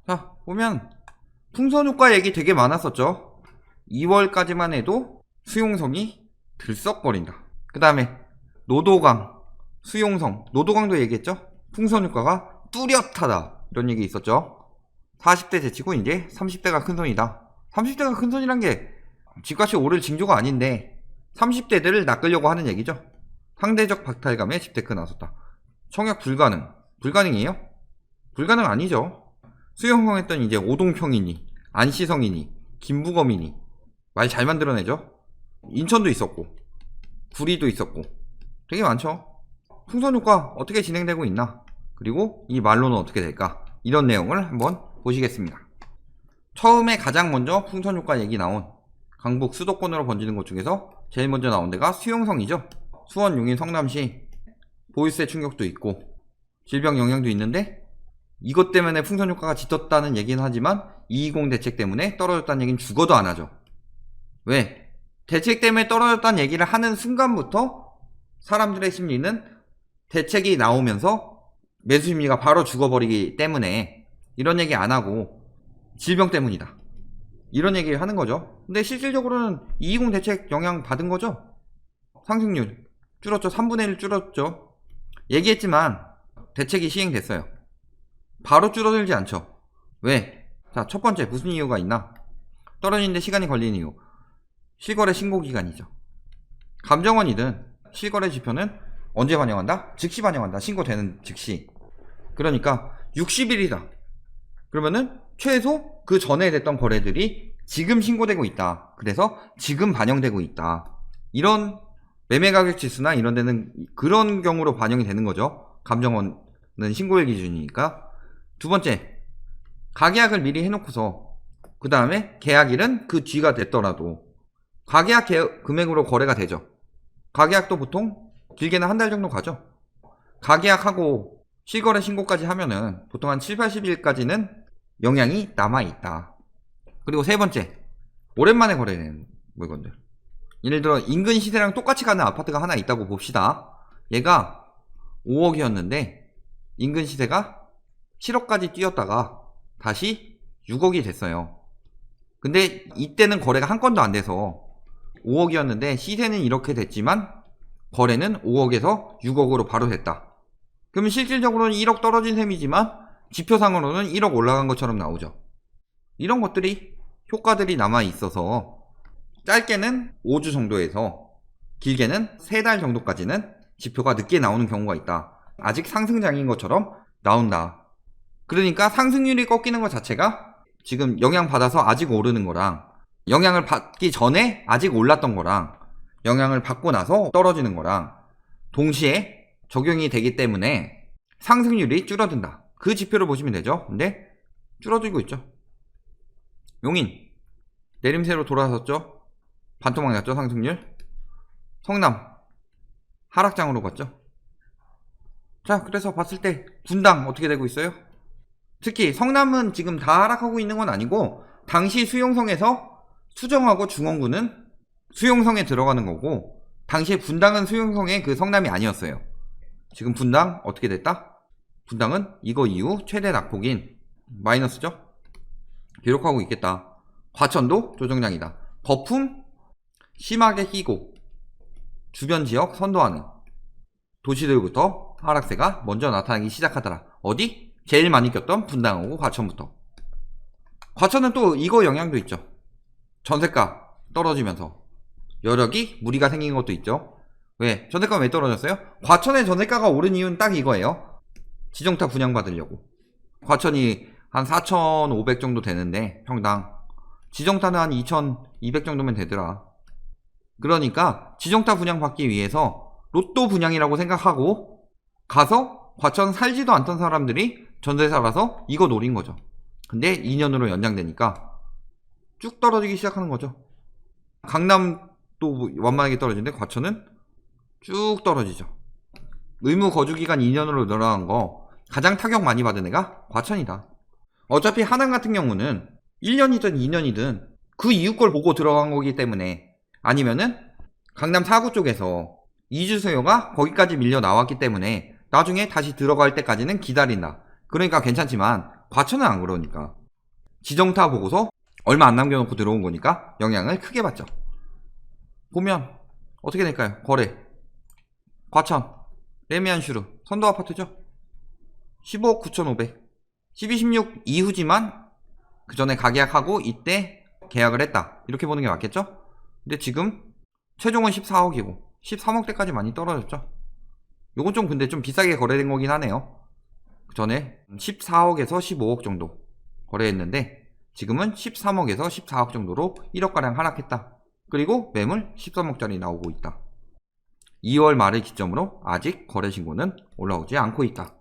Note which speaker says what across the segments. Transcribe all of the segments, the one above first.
Speaker 1: 자, 보면 풍선효과 얘기 되게 많았었죠. 2월까지만 해도 수용성이 들썩거린다. 그 다음에 노도강, 수용성, 노도강도 얘기했죠. 풍선효과가 뚜렷하다, 이런 얘기 있었죠. 40대 제치고 이제 30대가 큰손이다. 30대가 큰손이란 게 집값이 오를 징조가 아닌데 30대들을 낚으려고 하는 얘기죠. 상대적 박탈감에 집테크 나섰다. 청약 불가능이에요? 불가능 아니죠. 수용성 했더니 이제 오동평이니 안시성이니 김부검이니 말 잘 만들어내죠. 인천도 있었고 구리도 있었고 되게 많죠. 풍선효과 어떻게 진행되고 있나, 그리고 이 말로는 어떻게 될까, 이런 내용을 한번 보시겠습니다. 처음에 가장 먼저 풍선효과 얘기 나온 강북 수도권으로 번지는 곳 중에서 제일 먼저 나온 데가 수용성이죠. 수원, 용인, 성남시 보유세 충격도 있고 질병 영향도 있는데 이것 때문에 풍선효과가 짙었다는 얘기는 하지만 220 대책 때문에 떨어졌다는 얘기는 죽어도 안 하죠. 왜? 대책 때문에 떨어졌다는 얘기를 하는 순간부터 사람들의 심리는 대책이 나오면서 매수 심리가 바로 죽어버리기 때문에 이런 얘기 안 하고 질병 때문이다, 이런 얘기를 하는 거죠. 근데 실질적으로는 220 대책 영향 받은 거죠. 상승률 줄었죠. 3분의 1 줄었죠. 얘기했지만 대책이 시행됐어요. 바로 줄어들지 않죠. 왜? 자, 첫 번째 무슨 이유가 있나? 떨어지는데 시간이 걸리는 이유. 실거래 신고기간이죠. 감정원이든 실거래 지표는 언제 반영한다? 즉시 반영한다. 신고되는 즉시. 그러니까 60일이다. 그러면은 최소 그 전에 됐던 거래들이 지금 신고되고 있다. 그래서 지금 반영되고 있다. 이런 매매가격 지수나 이런 데는 그런 경우로 반영이 되는 거죠. 감정원은 신고일 기준이니까. 두 번째, 가계약을 미리 해놓고서 그 다음에 계약일은 그 뒤가 됐더라도 가계약 금액으로 거래가 되죠. 가계약도 보통 길게는 한 달 정도 가죠. 가계약하고 실거래 신고까지 하면은 보통 한 7, 80일까지는 영향이 남아있다. 그리고 세 번째, 오랜만에 거래되는 물건들. 예를 들어 인근 시세랑 똑같이 가는 아파트가 하나 있다고 봅시다. 얘가 5억이었는데 인근 시세가 7억까지 뛰었다가 다시 6억이 됐어요. 근데 이때는 거래가 한 건도 안 돼서 5억이었는데 시세는 이렇게 됐지만 거래는 5억에서 6억으로 바로 됐다. 그러면 실질적으로는 1억 떨어진 셈이지만 지표상으로는 1억 올라간 것처럼 나오죠. 이런 것들이 효과들이 남아 있어서 짧게는 5주 정도에서 길게는 3달 정도까지는 지표가 늦게 나오는 경우가 있다. 아직 상승장인 것처럼 나온다. 그러니까 상승률이 꺾이는 것 자체가 지금 영향받아서 아직 오르는 거랑 영향을 받기 전에 아직 올랐던 거랑 영향을 받고 나서 떨어지는 거랑 동시에 적용이 되기 때문에 상승률이 줄어든다. 그 지표를 보시면 되죠. 근데 줄어들고 있죠. 용인 내림세로 돌아섰죠. 반토막 났죠. 상승률. 성남 하락장으로 갔죠. 자, 그래서 봤을 때 분당 어떻게 되고 있어요? 특히 성남은 지금 다 하락하고 있는 건 아니고 당시 수용성에서 수정하고 중원구는 수용성에 들어가는 거고 당시에 분당은 수용성의 그 성남이 아니었어요. 지금 분당 어떻게 됐다? 분당은 이거 이후 최대 낙폭인 마이너스죠. 기록하고 있겠다. 과천도 조정량이다. 거품 심하게 끼고 주변 지역 선도하는 도시들부터 하락세가 먼저 나타나기 시작하더라. 어디? 제일 많이 꼈던 분당하고 과천부터. 과천은 또 이거 영향도 있죠. 전세가 떨어지면서 여력이 무리가 생긴 것도 있죠. 왜? 전세가가 왜 떨어졌어요? 과천의 전세가가 오른 이유는 딱 이거예요. 지정타 분양받으려고. 과천이 한 4,500 정도 되는데 평당 지정타는 한 2,200 정도면 되더라. 그러니까 지정타 분양받기 위해서 로또 분양이라고 생각하고 가서 과천 살지도 않던 사람들이 전세 살아서 이거 노린 거죠. 근데 2년으로 연장되니까 쭉 떨어지기 시작하는 거죠. 강남도 완만하게 떨어지는데 과천은 쭉 떨어지죠. 의무 거주기간 2년으로 늘어난 거 가장 타격 많이 받은 애가 과천이다. 어차피 하남 같은 경우는 1년이든 2년이든 그 이후 걸 보고 들어간 거기 때문에, 아니면은 강남 4구 쪽에서 이주 수요가 거기까지 밀려 나왔기 때문에 나중에 다시 들어갈 때까지는 기다린다. 그러니까 괜찮지만 과천은 안 그러니까. 지정타 보고서 얼마 안 남겨놓고 들어온 거니까 영향을 크게 받죠. 보면 어떻게 될까요? 거래 과천 레미안슈르 선도 아파트죠. 15억 9,500 12, 16 이후지만 그 전에 가계약하고 이때 계약을 했다 이렇게 보는 게 맞겠죠? 근데 지금 최종은 14억이고 13억대까지 많이 떨어졌죠. 요건 좀 근데 좀 비싸게 거래된 거긴 하네요. 그 전에 14억에서 15억 정도 거래했는데 지금은 13억에서 14억 정도로 1억가량 하락했다. 그리고 매물 13억짜리 나오고 있다. 2월 말을 기점으로 아직 거래 신고는 올라오지 않고 있다.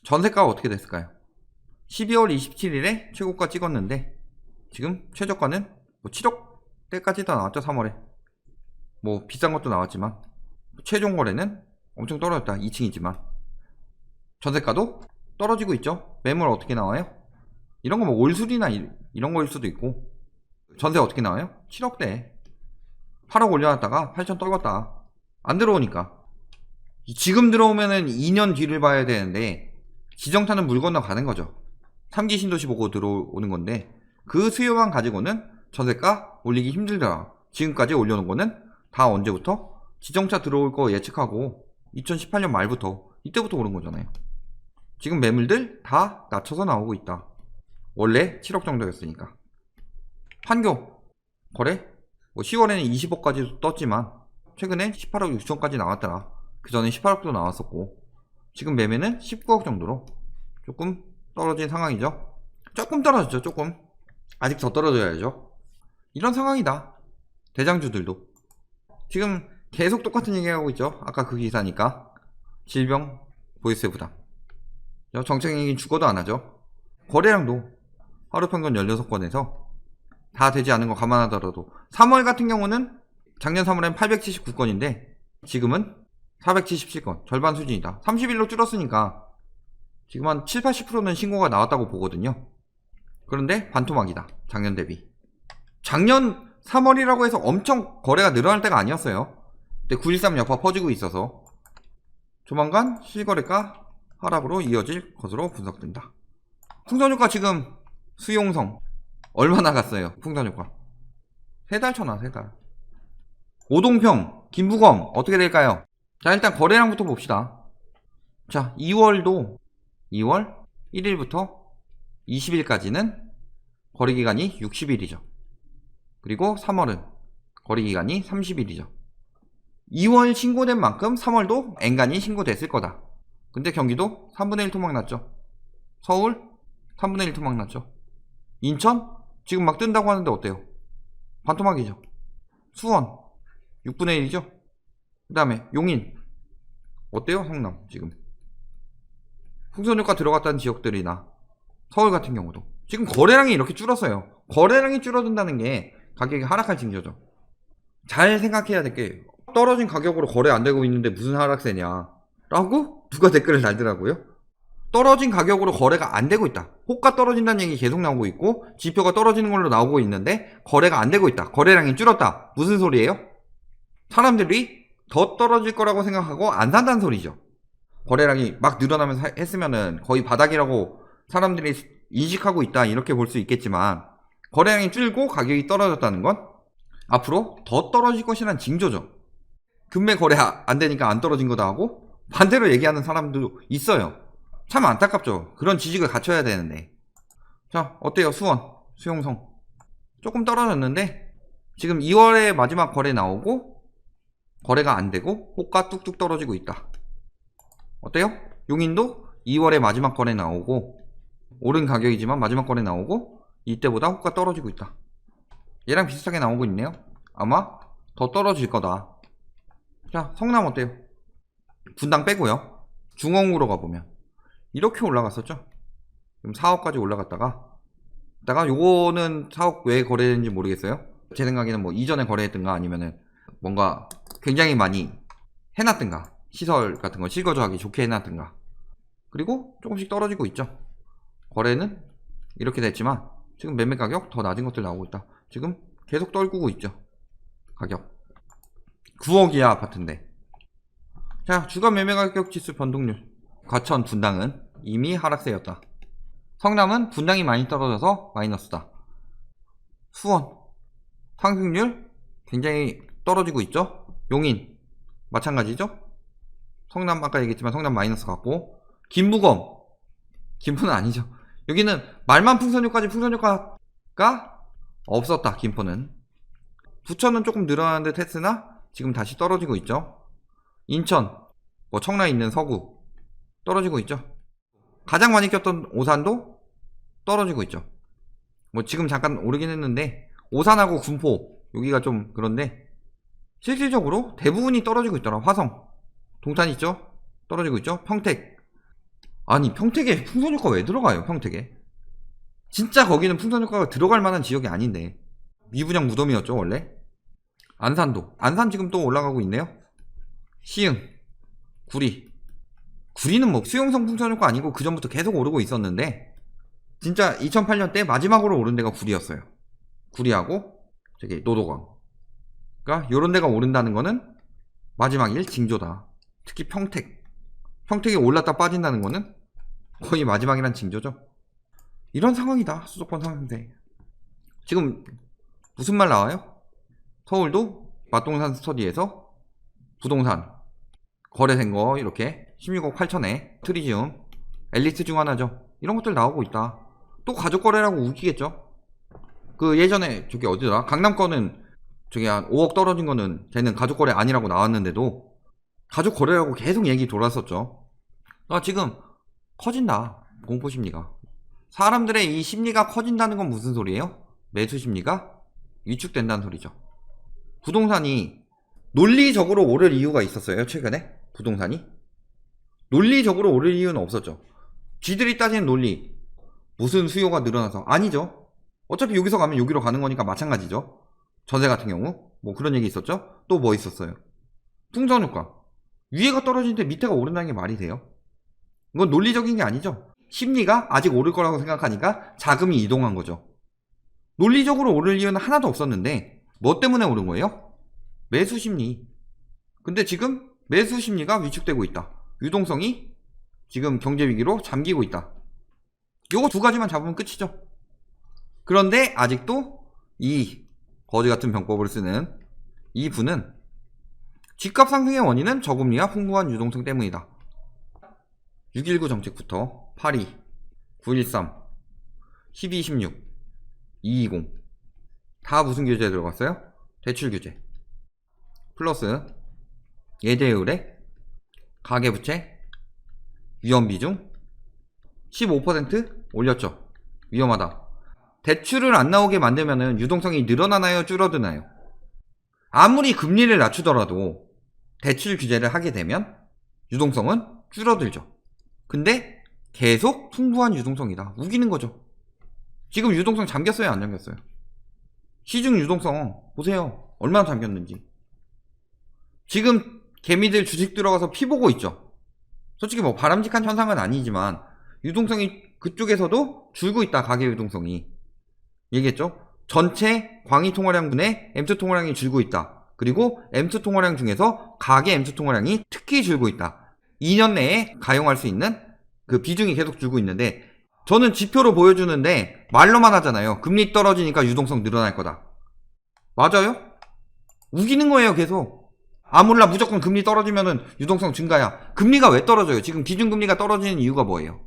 Speaker 1: 전세가가 어떻게 됐을까요? 12월 27일에 최고가 찍었는데 지금 최저가는 뭐 7억대까지도 나왔죠. 3월에 뭐 비싼 것도 나왔지만 최종 거래는 엄청 떨어졌다. 2층이지만 전세가도 떨어지고 있죠. 매물 어떻게 나와요? 이런 거 뭐 올수리나 이런 거일 수도 있고 전세 어떻게 나와요? 7억대 8억 올려놨다가 8천 떨궜다. 안 들어오니까 지금 들어오면은 2년 뒤를 봐야 되는데 지정타는 물 건너 가는 거죠. 3기 신도시 보고 들어오는 건데 그 수요만 가지고는 전세가 올리기 힘들더라. 지금까지 올려놓은 거는 다 언제부터? 지정차 들어올 거 예측하고 2018년 말부터 이때부터 오른 거잖아요. 지금 매물들 다 낮춰서 나오고 있다. 원래 7억 정도였으니까. 판교 거래 뭐 10월에는 20억까지 떴지만 최근에 18억 6천까지 나왔더라. 그 전에 18억도 나왔었고 지금 매매는 19억 정도로 조금 떨어진 상황이죠. 조금 떨어졌죠. 조금 아직 더 떨어져야죠. 이런 상황이다. 대장주들도 지금 계속 똑같은 얘기하고 있죠. 아까 그 기사니까 질병 보유세 부담 정책 얘기는 죽어도 안 하죠. 거래량도 하루 평균 16건에서 다 되지 않은 거 감안하더라도 3월 같은 경우는 작년 3월엔 879건인데 지금은 477건 절반 수준이다. 30일로 줄었으니까 지금 한 7, 80%는 신고가 나왔다고 보거든요. 그런데 반토막이다. 작년 대비. 작년 3월이라고 해서 엄청 거래가 늘어날 때가 아니었어요. 근데 9.13 여파 퍼지고 있어서 조만간 실거래가 하락으로 이어질 것으로 분석된다. 풍선효과 지금 수용성 얼마나 갔어요? 풍선효과 3달 쳐놔 3달. 오동평 김부검 어떻게 될까요? 자 일단 거래량부터 봅시다. 자 2월도 2월 1일부터 20일까지는 거래기간이 60일이죠. 그리고 3월은 거래기간이 30일이죠. 2월 신고된 만큼 3월도 엔간히 신고됐을 거다. 근데 경기도 3분의 1 토막 났죠. 서울 3분의 1 토막 났죠. 인천 지금 막 뜬다고 하는데 어때요? 반토막이죠. 수원 6분의 1이죠. 그 다음에 용인 어때요? 성남 지금 풍선효과 들어갔다는 지역들이나 서울 같은 경우도 지금 거래량이 이렇게 줄었어요. 거래량이 줄어든다는 게 가격이 하락할 징조죠. 잘 생각해야 될 게 떨어진 가격으로 거래 안 되고 있는데 무슨 하락세냐 라고 누가 댓글을 달더라고요. 떨어진 가격으로 거래가 안 되고 있다. 호가 떨어진다는 얘기 계속 나오고 있고 지표가 떨어지는 걸로 나오고 있는데 거래가 안 되고 있다. 거래량이 줄었다. 무슨 소리예요? 사람들이 더 떨어질 거라고 생각하고 안 산다는 소리죠. 거래량이 막 늘어나면서 했으면은 거의 바닥이라고 사람들이 인식하고 있다 이렇게 볼 수 있겠지만 거래량이 줄고 가격이 떨어졌다는 건 앞으로 더 떨어질 것이라는 징조죠. 금매 거래 안 되니까 안 떨어진 거다 하고 반대로 얘기하는 사람도 있어요. 참 안타깝죠. 그런 지식을 갖춰야 되는데. 자 어때요? 수원 수용성 조금 떨어졌는데 지금 2월에 마지막 거래 나오고 거래가 안 되고 호가 뚝뚝 떨어지고 있다. 어때요? 용인도 2월에 마지막 거래 나오고 오른 가격이지만 마지막 거래 나오고 이때보다 호가 떨어지고 있다. 얘랑 비슷하게 나오고 있네요. 아마 더 떨어질 거다. 자 성남 어때요? 분당 빼고요. 중앙으로 가보면 이렇게 올라갔었죠. 그럼 4억까지 올라갔다가 요거는 4억 왜 거래했는지 모르겠어요. 제 생각에는 뭐 이전에 거래했든가 아니면은 뭔가 굉장히 많이 해놨든가 시설 같은 거 실거주하기 좋게 해놨든가. 그리고 조금씩 떨어지고 있죠. 거래는 이렇게 됐지만 지금 매매 가격 더 낮은 것들 나오고 있다. 지금 계속 떨구고 있죠. 가격 9억이야 아파트인데. 자 주간 매매 가격 지수 변동률 과천 분당은 이미 하락세였다. 성남은 분당이 많이 떨어져서 마이너스다. 수원 상승률 굉장히 떨어지고 있죠. 용인 마찬가지죠. 성남 아까 얘기했지만 성남 마이너스 같고, 김부검 김포는 아니죠. 여기는 말만 풍선효과지 풍선효과가 없었다. 김포는. 부천은 조금 늘어나는 듯 했으나 지금 다시 떨어지고 있죠. 인천 뭐 청라에 있는 서구 떨어지고 있죠. 가장 많이 꼈던 오산도 떨어지고 있죠. 뭐 지금 잠깐 오르긴 했는데 오산하고 군포 여기가 좀 그런데 실질적으로 대부분이 떨어지고 있더라. 화성 동탄 있죠? 떨어지고 있죠. 평택, 아니 평택에 풍선효과 왜 들어가요? 평택에 진짜 거기는 풍선효과가 들어갈 만한 지역이 아닌데 미분양 무덤이었죠 원래. 안산도, 안산 지금 또 올라가고 있네요. 시흥, 구리는 뭐 수용성 풍선효과 아니고 그 전부터 계속 오르고 있었는데 진짜 2008년 때 마지막으로 오른 데가 구리였어요. 구리하고 저기 노도강. 그러니까 요런 데가 오른다는 거는 마지막일 징조다. 특히 평택이 올랐다 빠진다는 거는 거의 마지막이란 징조죠. 이런 상황이다. 수도권 상황인데 지금 무슨 말 나와요? 서울도 맛동산 스터디에서 부동산 거래된 거 이렇게 16억 8천에 트리지움 엘리트 중 하나죠. 이런 것들 나오고 있다. 또 가족 거래라고 우기겠죠. 그 예전에 저기 어디더라? 강남 거는 저기 한 5억 떨어진 거는 걔는 가족 거래 아니라고 나왔는데도 가족 거래라고 계속 얘기 돌았었죠. 지금 커진다. 공포 심리가. 사람들의 이 심리가 커진다는 건 무슨 소리예요? 매수 심리가 위축된다는 소리죠. 부동산이 논리적으로 오를 이유가 있었어요 최근에? 부동산이? 논리적으로 오를 이유는 없었죠. 쥐들이 따지는 논리 무슨 수요가 늘어나서 아니죠. 어차피 여기서 가면 여기로 가는 거니까 마찬가지죠. 전세 같은 경우 뭐 그런 얘기 있었죠. 또 뭐 있었어요? 풍선효과. 위에가 떨어지는데 밑에가 오른다는 게 말이 돼요? 이건 논리적인 게 아니죠. 심리가 아직 오를 거라고 생각하니까 자금이 이동한 거죠. 논리적으로 오를 이유는 하나도 없었는데 뭐 때문에 오른 거예요? 매수 심리. 근데 지금 매수 심리가 위축되고 있다. 유동성이 지금 경제 위기로 잠기고 있다. 요거 두 가지만 잡으면 끝이죠. 그런데 아직도 이 거지 같은 병법을 쓰는 이 분은 집값 상승의 원인은 저금리와 풍부한 유동성 때문이다. 6.19 정책부터 8.2, 9.13, 12.16, 2.20 다 무슨 규제에 들어갔어요? 대출 규제 플러스 예대율에 가계부채 위험비중 15% 올렸죠. 위험하다. 대출을 안 나오게 만들면 유동성이 늘어나나요? 줄어드나요? 아무리 금리를 낮추더라도 대출 규제를 하게 되면 유동성은 줄어들죠. 근데 계속 풍부한 유동성이다. 우기는 거죠. 지금 유동성 잠겼어요? 안 잠겼어요? 시중 유동성 보세요. 얼마나 잠겼는지. 지금 개미들 주식 들어가서 피 보고 있죠. 솔직히 뭐 바람직한 현상은 아니지만 유동성이 그쪽에서도 줄고 있다. 가계 유동성이. 얘기했죠. 전체 광의 통화량분의 M2 통화량이 줄고 있다. 그리고 M2 통화량 중에서 가계 M2 통화량이 특히 줄고 있다. 2년 내에 가용할 수 있는 그 비중이 계속 줄고 있는데 저는 지표로 보여주는데 말로만 하잖아요. 금리 떨어지니까 유동성 늘어날 거다. 맞아요? 우기는 거예요 계속. 몰라 무조건 금리 떨어지면은 유동성 증가야. 금리가 왜 떨어져요? 지금 기준금리가 떨어지는 이유가 뭐예요?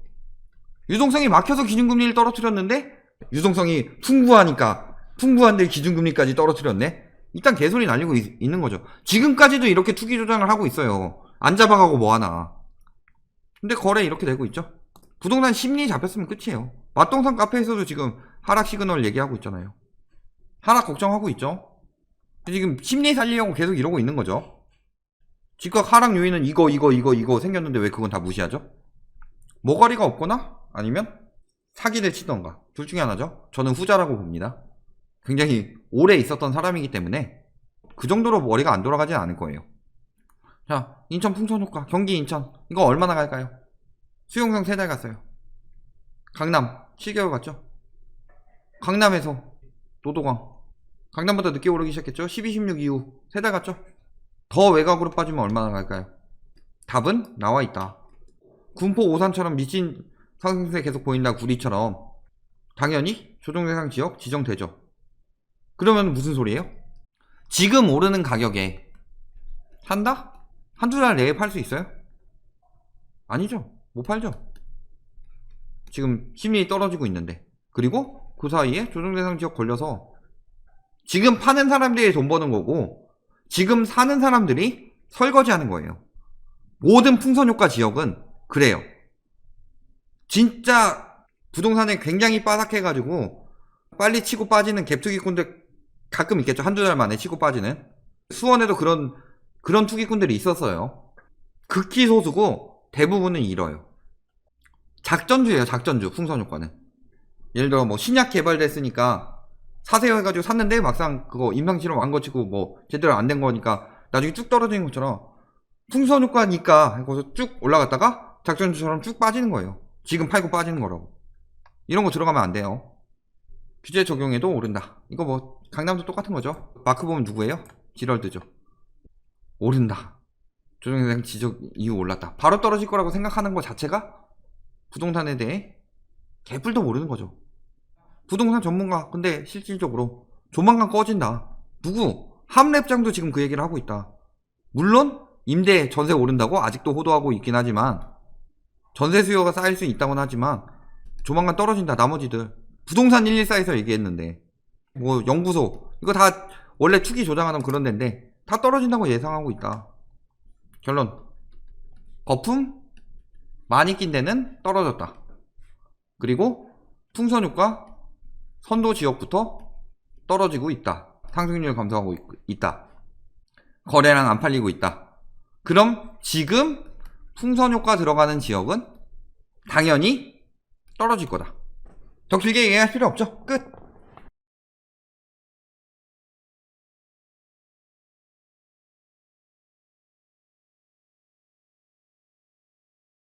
Speaker 1: 유동성이 막혀서 기준금리를 떨어뜨렸는데 유동성이 풍부하니까 풍부한데 기준금리까지 떨어뜨렸네? 일단 개소리 날리고 있는 거죠. 지금까지도 이렇게 투기 조장을 하고 있어요. 안 잡아가고 뭐하나. 근데 거래 이렇게 되고 있죠. 부동산 심리 잡혔으면 끝이에요. 맛동산 카페에서도 지금 하락 시그널 얘기하고 있잖아요. 하락 걱정하고 있죠. 지금 심리 살리려고 계속 이러고 있는 거죠. 집값 하락 요인은 이거 생겼는데 왜 그건 다 무시하죠? 머가리가 없거나 아니면 사기를 치던가 둘 중에 하나죠. 저는 후자라고 봅니다. 굉장히 오래 있었던 사람이기 때문에 그 정도로 머리가 안 돌아가진 않을 거예요. 자, 인천 풍선효과 경기 인천 이거 얼마나 갈까요? 수용성 3달 갔어요. 강남 7개월 갔죠. 강남에서 노도강 강남보다 늦게 오르기 시작했죠. 12, 16 이후 3달 갔죠. 더 외곽으로 빠지면 얼마나 갈까요? 답은 나와 있다. 군포 오산처럼 미친 상승세 계속 보인다 구리처럼 당연히 조정대상 지역 지정되죠. 그러면 무슨 소리예요? 지금 오르는 가격에 산다? 한두 달 내에 팔 수 있어요? 아니죠. 못 팔죠. 지금 심리 떨어지고 있는데. 그리고 그 사이에 조정대상 지역 걸려서 지금 파는 사람들이 돈 버는 거고 지금 사는 사람들이 설거지 하는 거예요. 모든 풍선효과 지역은 그래요. 진짜 부동산에 굉장히 빠삭해가지고 빨리 치고 빠지는 갭투기꾼들 가끔 있겠죠. 한두 달 만에 치고 빠지는. 수원에도 그런 투기꾼들이 있었어요. 극히 소수고 대부분은 잃어요. 작전주예요. 작전주 풍선효과는. 예를 들어 뭐 신약 개발됐으니까 사세요 해가지고 샀는데 막상 그거 임상실험 안 거치고 뭐 제대로 안 된 거니까 나중에 쭉 떨어지는 것처럼 풍선효과니까 거기서 쭉 올라갔다가 작전주처럼 쭉 빠지는 거예요. 지금 팔고 빠지는 거라고. 이런 거 들어가면 안 돼요. 규제 적용에도 오른다. 이거 뭐 강남도 똑같은 거죠. 마크 보면 누구예요? 지럴드죠. 오른다. 조정대상 지적 이후 올랐다. 바로 떨어질 거라고 생각하는 것 자체가 부동산에 대해 개뿔도 모르는 거죠. 부동산 전문가 근데 실질적으로 조만간 꺼진다. 누구? 함랩장도 지금 그 얘기를 하고 있다. 물론 임대 전세 오른다고 아직도 호도하고 있긴 하지만 전세 수요가 쌓일 수 있다고는 하지만 조만간 떨어진다. 나머지들 부동산 114에서 얘기했는데 뭐 연구소 이거 다 원래 투기 조장하는 그런 데인데 다 떨어진다고 예상하고 있다. 결론 거품 많이 낀 데는 떨어졌다. 그리고 풍선효과 선도 지역부터 떨어지고 있다. 상승률 감소하고 있다. 거래량 안 팔리고 있다. 그럼 지금 풍선효과 들어가는 지역은 당연히 떨어질 거다. 더 길게 얘기할 필요 없죠. 끝.